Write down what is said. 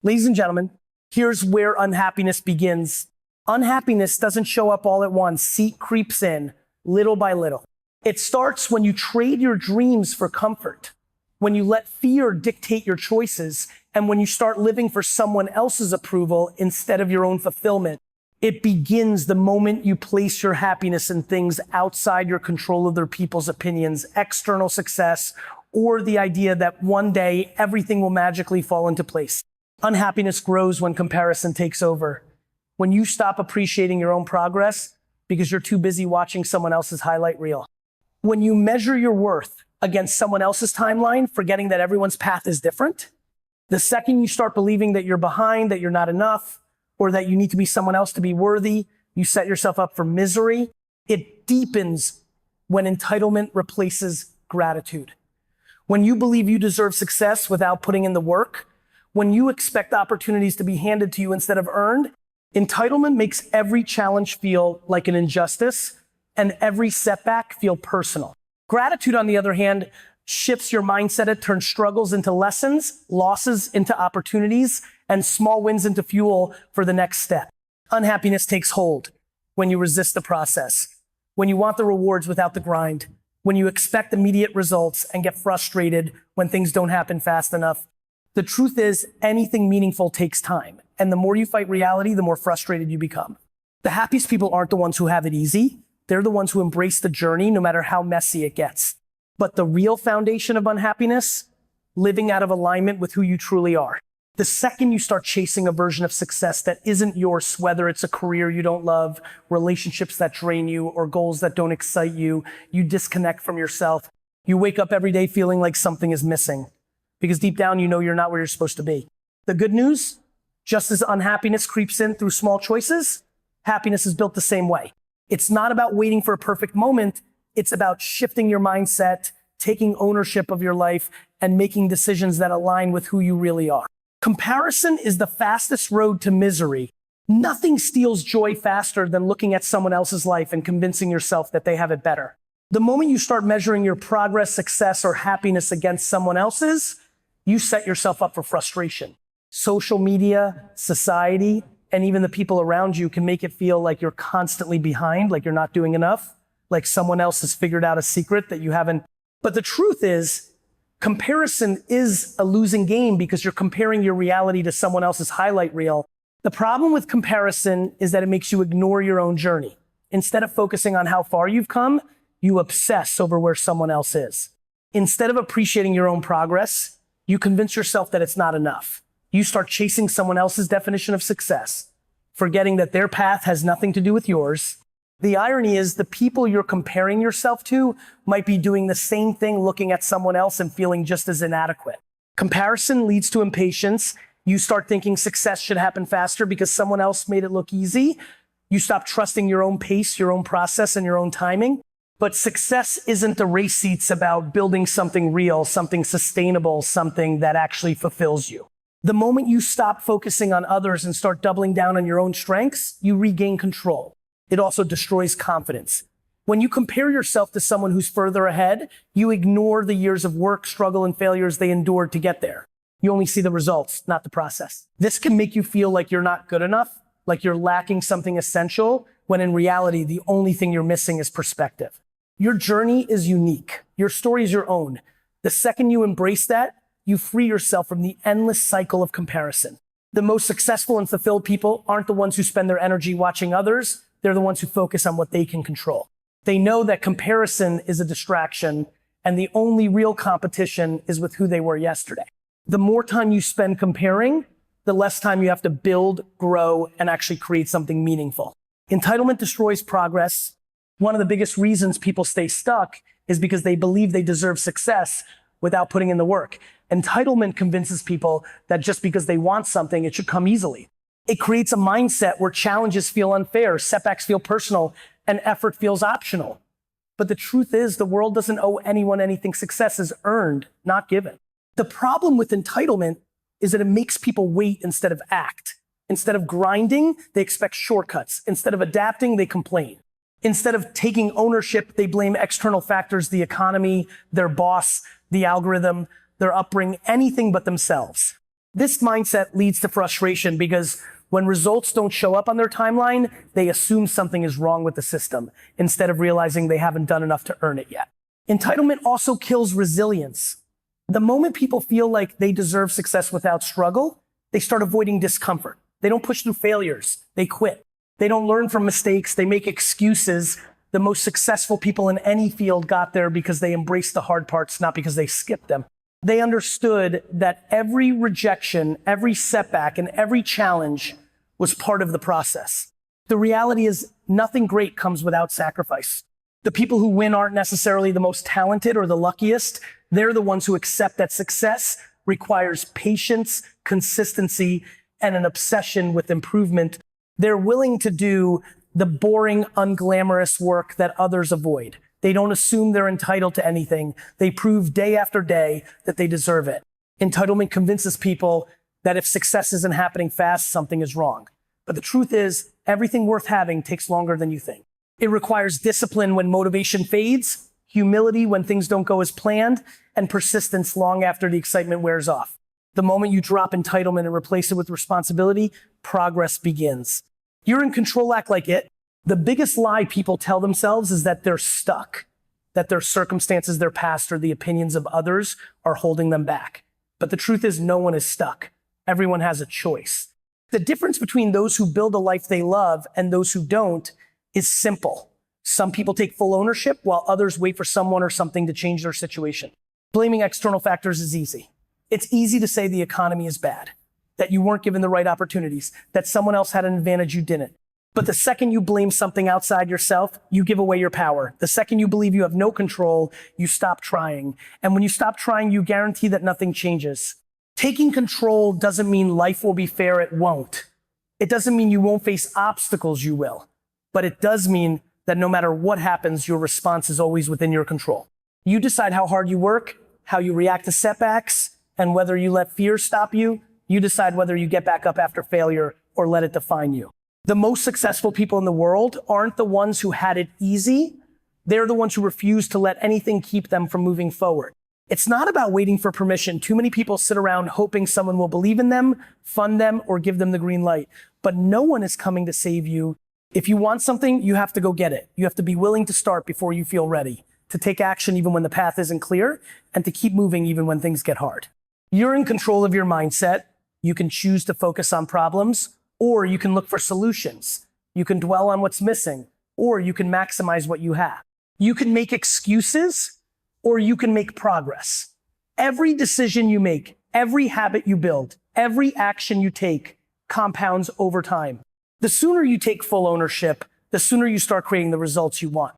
Ladies and gentlemen, here's where unhappiness begins. Unhappiness doesn't show up all at once. It creeps in little by little. It starts when you trade your dreams for comfort, when you let fear dictate your choices, and when you start living for someone else's approval instead of your own fulfillment. It begins the moment you place your happiness in things outside your control of other people's opinions, external success, or the idea that one day everything will magically fall into place. Unhappiness grows when comparison takes over. When you stop appreciating your own progress because you're too busy watching someone else's highlight reel. When you measure your worth against someone else's timeline, forgetting that everyone's path is different. The second you start believing that you're behind, that you're not enough, or that you need to be someone else to be worthy, you set yourself up for misery. It deepens when entitlement replaces gratitude. When you believe you deserve success without putting in the work, when you expect opportunities to be handed to you instead of earned, entitlement makes every challenge feel like an injustice and every setback feel personal. Gratitude, on the other hand, shifts your mindset. It turns struggles into lessons, losses into opportunities, and small wins into fuel for the next step. Unhappiness takes hold when you resist the process, when you want the rewards without the grind, when you expect immediate results and get frustrated when things don't happen fast enough. The truth is, anything meaningful takes time. And the more you fight reality, the more frustrated you become. The happiest people aren't the ones who have it easy. They're the ones who embrace the journey, no matter how messy it gets. But the real foundation of unhappiness, living out of alignment with who you truly are. The second you start chasing a version of success that isn't yours, whether it's a career you don't love, relationships that drain you, or goals that don't excite you, you disconnect from yourself. You wake up every day feeling like something is missing. Because deep down, you know you're not where you're supposed to be. The good news, just as unhappiness creeps in through small choices, happiness is built the same way. It's not about waiting for a perfect moment. It's about shifting your mindset, taking ownership of your life, and making decisions that align with who you really are. Comparison is the fastest road to misery. Nothing steals joy faster than looking at someone else's life and convincing yourself that they have it better. The moment you start measuring your progress, success, or happiness against someone else's, you set yourself up for frustration. Social media, society, and even the people around you can make it feel like you're constantly behind, like you're not doing enough, like someone else has figured out a secret that you haven't. But the truth is, comparison is a losing game because you're comparing your reality to someone else's highlight reel. The problem with comparison is that it makes you ignore your own journey. Instead of focusing on how far you've come, you obsess over where someone else is. Instead of appreciating your own progress, you convince yourself that it's not enough. You start chasing someone else's definition of success, forgetting that their path has nothing to do with yours. The irony is the people you're comparing yourself to might be doing the same thing, looking at someone else and feeling just as inadequate. Comparison leads to impatience. You start thinking success should happen faster because someone else made it look easy. You stop trusting your own pace, your own process, and your own timing. But success isn't the race seat. It's about building something real, something sustainable, something that actually fulfills you. The moment you stop focusing on others and start doubling down on your own strengths, you regain control. It also destroys confidence. When you compare yourself to someone who's further ahead, you ignore the years of work, struggle, and failures they endured to get there. You only see the results, not the process. This can make you feel like you're not good enough, like you're lacking something essential, when in reality, the only thing you're missing is perspective. Your journey is unique. Your story is your own. The second you embrace that, you free yourself from the endless cycle of comparison. The most successful and fulfilled people aren't the ones who spend their energy watching others. They're the ones who focus on what they can control. They know that comparison is a distraction, and the only real competition is with who they were yesterday. The more time you spend comparing, the less time you have to build, grow, and actually create something meaningful. Entitlement destroys progress. One of the biggest reasons people stay stuck is because they believe they deserve success without putting in the work. Entitlement convinces people that just because they want something, it should come easily. It creates a mindset where challenges feel unfair, setbacks feel personal, and effort feels optional. But the truth is, the world doesn't owe anyone anything. Success is earned, not given. The problem with entitlement is that it makes people wait instead of act. Instead of grinding, they expect shortcuts. Instead of adapting, they complain. Instead of taking ownership, they blame external factors, the economy, their boss, the algorithm, their upbringing, anything but themselves. This mindset leads to frustration because when results don't show up on their timeline, they assume something is wrong with the system instead of realizing they haven't done enough to earn it yet. Entitlement also kills resilience. The moment people feel like they deserve success without struggle, they start avoiding discomfort. They don't push through failures. They quit. They don't learn from mistakes. They make excuses. The most successful people in any field got there because they embraced the hard parts, not because they skipped them. They understood that every rejection, every setback, and every challenge was part of the process. The reality is nothing great comes without sacrifice. The people who win aren't necessarily the most talented or the luckiest. They're the ones who accept that success requires patience, consistency, and an obsession with improvement. They're willing to do the boring, unglamorous work that others avoid. They don't assume they're entitled to anything. They prove day after day that they deserve it. Entitlement convinces people that if success isn't happening fast, something is wrong. But the truth is, everything worth having takes longer than you think. It requires discipline when motivation fades, humility when things don't go as planned, and persistence long after the excitement wears off. The moment you drop entitlement and replace it with responsibility, progress begins. You're in control, act like it. The biggest lie people tell themselves is that they're stuck, that their circumstances, their past, or the opinions of others are holding them back. But the truth is no one is stuck. Everyone has a choice. The difference between those who build a life they love and those who don't is simple. Some people take full ownership while others wait for someone or something to change their situation. Blaming external factors is easy. It's easy to say the economy is bad, that you weren't given the right opportunities, that someone else had an advantage you didn't. But the second you blame something outside yourself, you give away your power. The second you believe you have no control, you stop trying. And when you stop trying, you guarantee that nothing changes. Taking control doesn't mean life will be fair, it won't. It doesn't mean you won't face obstacles, you will. But it does mean that no matter what happens, your response is always within your control. You decide how hard you work, how you react to setbacks, and whether you let fear stop you. You decide whether you get back up after failure or let it define you. The most successful people in the world aren't the ones who had it easy. They're the ones who refuse to let anything keep them from moving forward. It's not about waiting for permission. Too many people sit around hoping someone will believe in them, fund them, or give them the green light. But no one is coming to save you. If you want something, you have to go get it. You have to be willing to start before you feel ready, to take action even when the path isn't clear, and to keep moving even when things get hard. You're in control of your mindset. You can choose to focus on problems, or you can look for solutions. You can dwell on what's missing, or you can maximize what you have. You can make excuses, or you can make progress. Every decision you make, every habit you build, every action you take compounds over time. The sooner you take full ownership, the sooner you start creating the results you want.